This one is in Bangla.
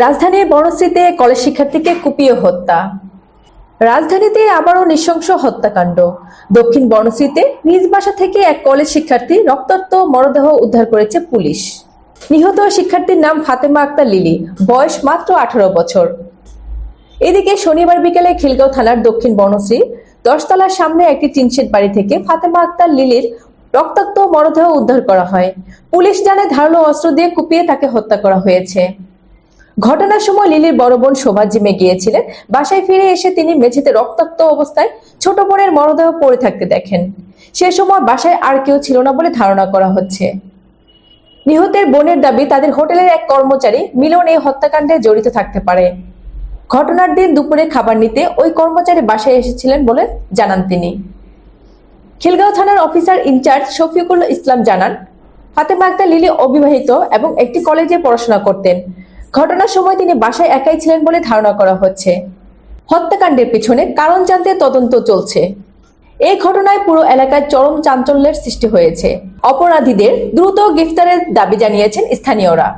রাজধানীর বনশ্রীতে কলেজ শিক্ষার্থীকে কুপিয়ে হত্যা। রাজধানীতে আবারও নৃশংস হত্যাকাণ্ড। দক্ষিণ বনশ্রীতে নিজ বাসা থেকে এক কলেজ শিক্ষার্থী রক্তাক্ত মরদেহ উদ্ধার করেছে পুলিশ। নিহত শিক্ষার্থীর নাম ফাতেমা আক্তার লিলি, বয়স মাত্র 18 বছর। এদিকে শনিবার বিকেলে খিলগাঁও থানার দক্ষিণ বনশ্রী 10 তলার সামনে একটি টিনশেড বাড়ি থেকে ফাতেমা আক্তার লিলির রক্তাক্ত মরদেহ উদ্ধার করা হয়। পুলিশ জানায় ধারালো অস্ত্র দিয়ে কুপিয়ে তাকে হত্যা করা হয়েছে। ঘটনার সময় লিলির বড় বোন শোভা জিমে গিয়েছিলেন। বাসায় ফিরে এসে তিনি মেঝেতে রক্তাক্ত অবস্থায় ছোট বোনের মরদেহ পড়ে থাকতে দেখেন। সে সময় বাসায় আর কেউ ছিল না বলে ধারণা করা হচ্ছে। নিহতের বোনের দাবি, তাদের হোটেলের এক কর্মচারী মিলন এই হত্যাকাণ্ডে জড়িত থাকতে পারে। ঘটনার দিন দুপুরে খাবার নিতে ওই কর্মচারী বাসায় এসেছিলেন বলে জানান তিনি। খিলগাঁও থানার অফিসার ইনচার্জ শফিকুল ইসলাম জানান, ফাতেমা আক্তার লিলি অবিবাহিত এবং একটি কলেজে পড়াশোনা করতেন। ঘটনার সময় তিনি বাসায় একাই ছিলেন বলে ধারণা করা হচ্ছে। হত্যাকাণ্ডের পিছনে কারণ জানতে তদন্ত চলছে। এই ঘটনায় পুরো এলাকায় চরম চাঞ্চল্যের সৃষ্টি হয়েছে। অপরাধীদের দ্রুত গ্রেফতারের দাবি জানিয়েছেন স্থানীয়রা।